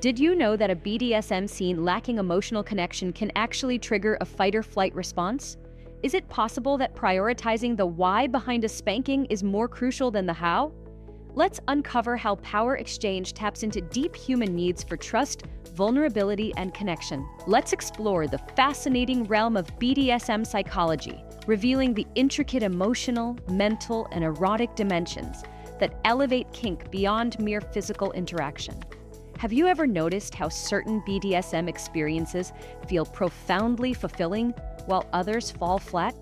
Did you know that a BDSM scene lacking emotional connection can actually trigger a fight-or-flight response? Is it possible that prioritizing the why behind a spanking is more crucial than the how? Let's uncover how power exchange taps into deep human needs for trust, vulnerability, and connection. Let's explore the fascinating realm of BDSM psychology, revealing the intricate emotional, mental, and erotic dimensions that elevate kink beyond mere physical interaction. Have you ever noticed how certain BDSM experiences feel profoundly fulfilling while others fall flat?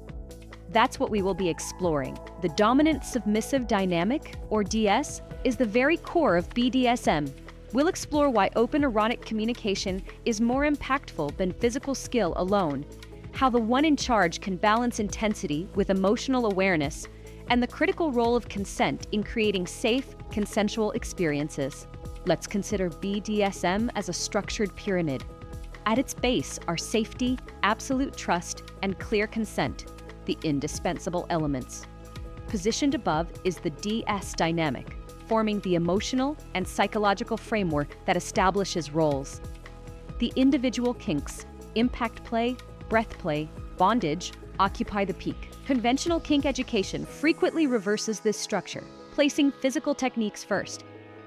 That's what we will be exploring. The dominant submissive dynamic, or DS, is the very core of BDSM. We'll explore why open erotic communication is more impactful than physical skill alone, how the one in charge can balance intensity with emotional awareness, and the critical role of consent in creating safe, consensual experiences. Let's consider BDSM as a structured pyramid. At its base are safety, absolute trust, and clear consent, the indispensable elements. Positioned above is the DS dynamic, forming the emotional and psychological framework that establishes roles. The individual kinks, impact play, breath play, bondage, occupy the peak. Conventional kink education frequently reverses this structure, placing physical techniques first.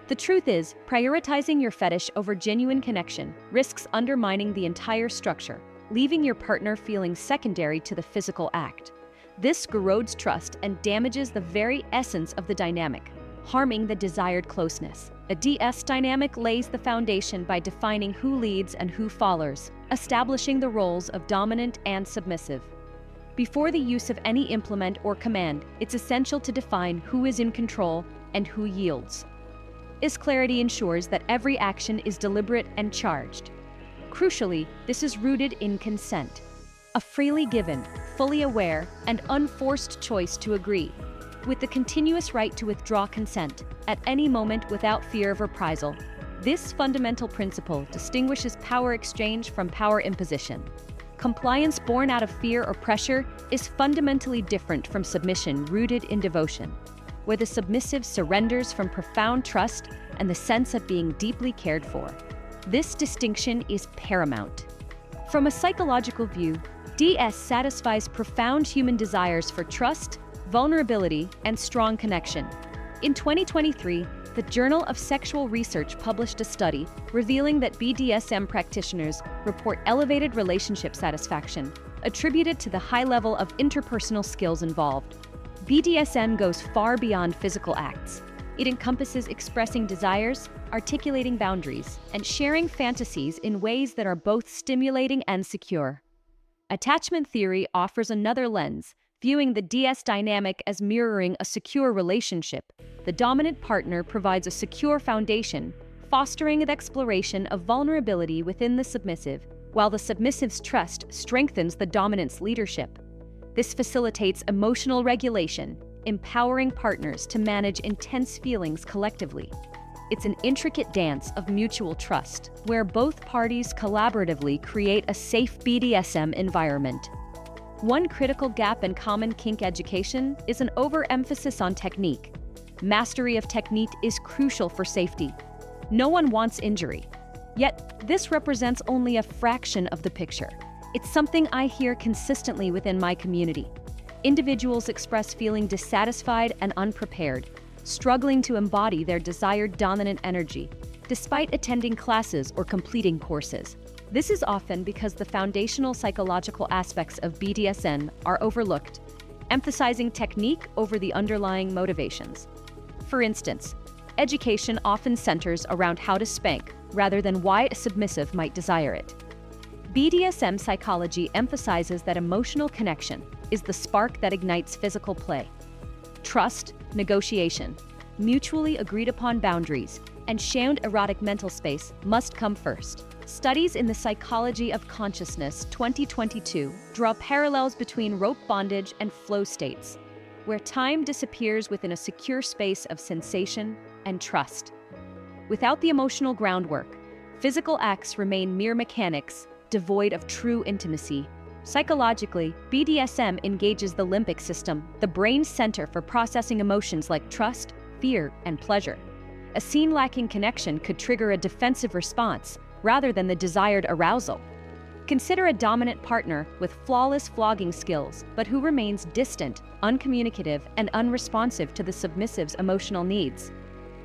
The truth is, prioritizing your fetish over genuine connection risks undermining the entire structure, leaving your partner feeling secondary to the physical act. This erodes trust and damages the very essence of the dynamic, harming the desired closeness. A DS dynamic lays the foundation by defining who leads and who follows, establishing the roles of dominant and submissive. Before the use of any implement or command, it's essential to define who is in control and who yields. This clarity ensures that every action is deliberate and charged. Crucially, this is rooted in consent, a freely given, fully aware, and unforced choice to agree, with the continuous right to withdraw consent at any moment without fear of reprisal. This fundamental principle distinguishes power exchange from power imposition. Compliance born out of fear or pressure is fundamentally different from submission rooted in devotion, where the submissive surrenders from profound trust and the sense of being deeply cared for. This distinction is paramount. From a psychological view, DS satisfies profound human desires for trust, vulnerability, and strong connection. In 2023, the Journal of Sexual Research published a study revealing that BDSM practitioners report elevated relationship satisfaction, attributed to the high level of interpersonal skills involved. BDSM goes far beyond physical acts. It encompasses expressing desires, articulating boundaries, and sharing fantasies in ways that are both stimulating and secure. Attachment theory offers another lens, viewing the DS dynamic as mirroring a secure relationship. The dominant partner provides a secure foundation, fostering the exploration of vulnerability within the submissive, while the submissive's trust strengthens the dominant's leadership. This facilitates emotional regulation, empowering partners to manage intense feelings collectively. It's an intricate dance of mutual trust, where both parties collaboratively create a safe BDSM environment. One critical gap in common kink education is an overemphasis on technique. Mastery of technique is crucial for safety. No one wants injury. Yet, this represents only a fraction of the picture. It's something I hear consistently within my community. Individuals express feeling dissatisfied and unprepared, struggling to embody their desired dominant energy, despite attending classes or completing courses. This is often because the foundational psychological aspects of BDSM are overlooked, emphasizing technique over the underlying motivations. For instance, education often centers around how to spank rather than why a submissive might desire it. BDSM psychology emphasizes that emotional connection is the spark that ignites physical play. Trust, negotiation, mutually agreed upon boundaries, and shared erotic mental space must come first. Studies in the Psychology of Consciousness 2022 draw parallels between rope bondage and flow states, where time disappears within a secure space of sensation and trust. Without the emotional groundwork, physical acts remain mere mechanics, devoid of true intimacy. Psychologically, BDSM engages the limbic system, the brain's center for processing emotions like trust, fear, and pleasure. A scene lacking connection could trigger a defensive response rather than the desired arousal. Consider a dominant partner with flawless flogging skills, but who remains distant, uncommunicative, and unresponsive to the submissive's emotional needs.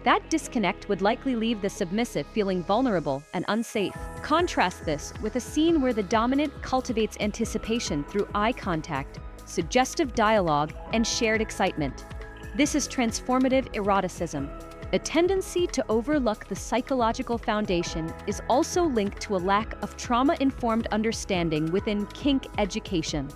That disconnect would likely leave the submissive feeling vulnerable and unsafe. Contrast this with a scene where the dominant cultivates anticipation through eye contact, suggestive dialogue, and shared excitement. This is transformative eroticism. A tendency to overlook the psychological foundation is also linked to a lack of trauma-informed understanding within kink education.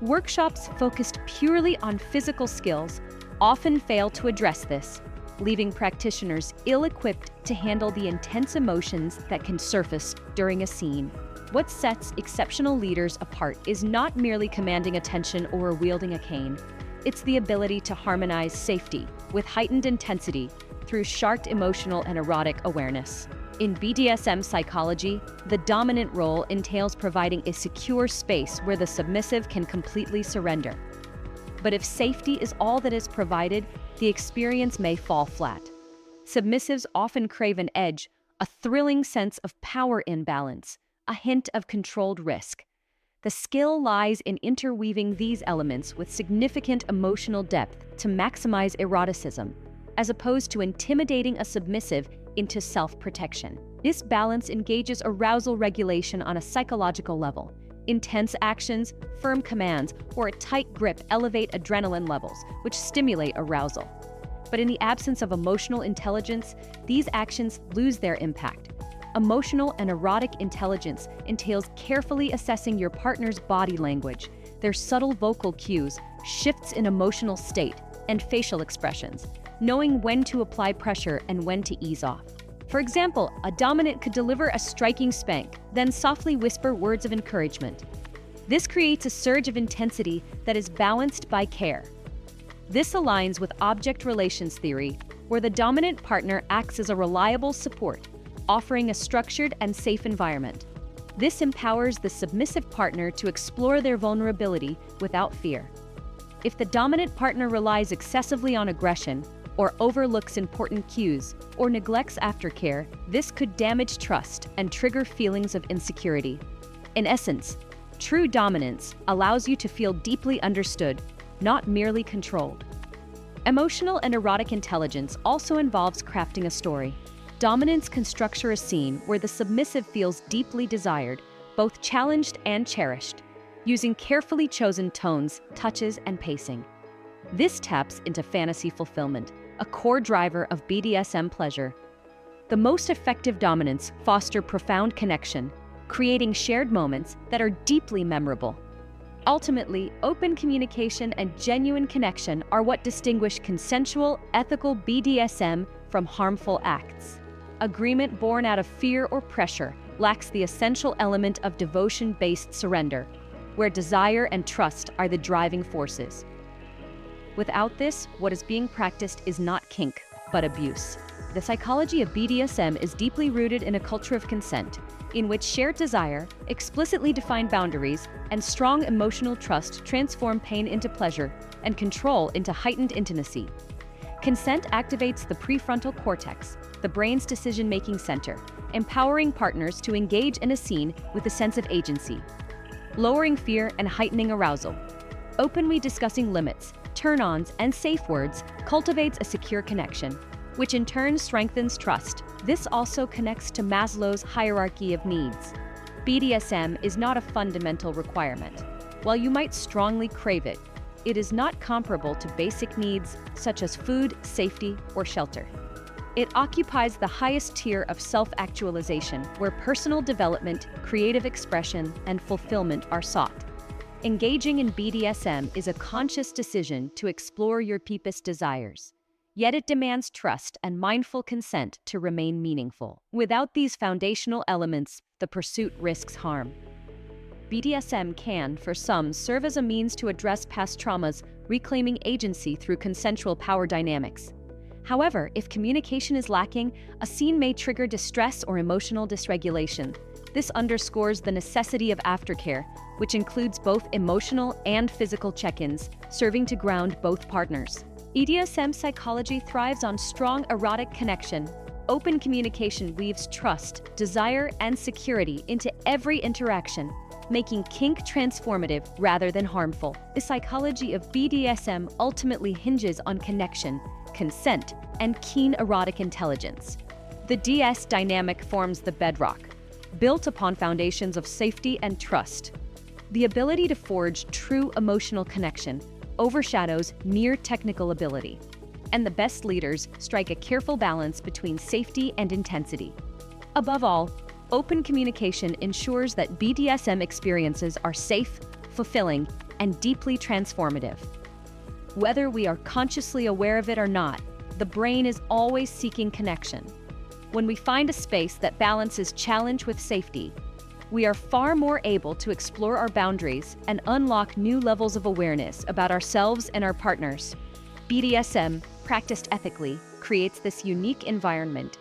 Workshops focused purely on physical skills often fail to address this, leaving practitioners ill-equipped to handle the intense emotions that can surface during a scene. What sets exceptional leaders apart is not merely commanding attention or wielding a cane. It's the ability to harmonize safety with heightened intensity through sharp emotional and erotic awareness. In BDSM psychology, the dominant role entails providing a secure space where the submissive can completely surrender. But if safety is all that is provided, the experience may fall flat. Submissives often crave an edge, a thrilling sense of power imbalance, a hint of controlled risk. The skill lies in interweaving these elements with significant emotional depth to maximize eroticism, as opposed to intimidating a submissive into self-protection. This balance engages arousal regulation on a psychological level. Intense actions, firm commands, or a tight grip elevate adrenaline levels, which stimulate arousal. But in the absence of emotional intelligence, these actions lose their impact. Emotional and erotic intelligence entails carefully assessing your partner's body language, their subtle vocal cues, shifts in emotional state, and facial expressions, knowing when to apply pressure and when to ease off. For example, a dominant could deliver a striking spank, then softly whisper words of encouragement. This creates a surge of intensity that is balanced by care. This aligns with object relations theory, where the dominant partner acts as a reliable support, offering a structured and safe environment. This empowers the submissive partner to explore their vulnerability without fear. If the dominant partner relies excessively on aggression, or overlooks important cues, or neglects aftercare, this could damage trust and trigger feelings of insecurity. In essence, true dominance allows you to feel deeply understood, not merely controlled. Emotional and erotic intelligence also involves crafting a story. Dominance can structure a scene where the submissive feels deeply desired, both challenged and cherished, using carefully chosen tones, touches, and pacing. This taps into fantasy fulfillment, a core driver of BDSM pleasure. The most effective dominants foster profound connection, creating shared moments that are deeply memorable. Ultimately, open communication and genuine connection are what distinguish consensual, ethical BDSM from harmful acts. Agreement born out of fear or pressure lacks the essential element of devotion-based surrender, where desire and trust are the driving forces. Without this, what is being practiced is not kink, but abuse. The psychology of BDSM is deeply rooted in a culture of consent, in which shared desire, explicitly defined boundaries, and strong emotional trust transform pain into pleasure and control into heightened intimacy. Consent activates the prefrontal cortex, the brain's decision-making center, empowering partners to engage in a scene with a sense of agency, lowering fear and heightening arousal. Openly discussing limits, turn-ons, and safe words cultivates a secure connection, which in turn strengthens trust. This also connects to Maslow's hierarchy of needs. BDSM is not a fundamental requirement. While you might strongly crave it, it is not comparable to basic needs such as food, safety, or shelter. It occupies the highest tier of self-actualization, where personal development, creative expression, and fulfillment are sought. Engaging in BDSM is a conscious decision to explore your deepest desires. Yet it demands trust and mindful consent to remain meaningful. Without these foundational elements, the pursuit risks harm. BDSM can, for some, serve as a means to address past traumas, reclaiming agency through consensual power dynamics. However, if communication is lacking, a scene may trigger distress or emotional dysregulation. This underscores the necessity of aftercare, which includes both emotional and physical check-ins, serving to ground both partners. BDSM psychology thrives on strong erotic connection. Open communication weaves trust, desire, and security into every interaction, making kink transformative rather than harmful. The psychology of BDSM ultimately hinges on connection, consent, and keen erotic intelligence. The DS dynamic forms the bedrock, built upon foundations of safety and trust. The ability to forge true emotional connection overshadows mere technical ability, and the best leaders strike a careful balance between safety and intensity. Above all, open communication ensures that BDSM experiences are safe, fulfilling, and deeply transformative. Whether we are consciously aware of it or not, the brain is always seeking connection. When we find a space that balances challenge with safety, we are far more able to explore our boundaries and unlock new levels of awareness about ourselves and our partners. BDSM, practiced ethically, creates this unique environment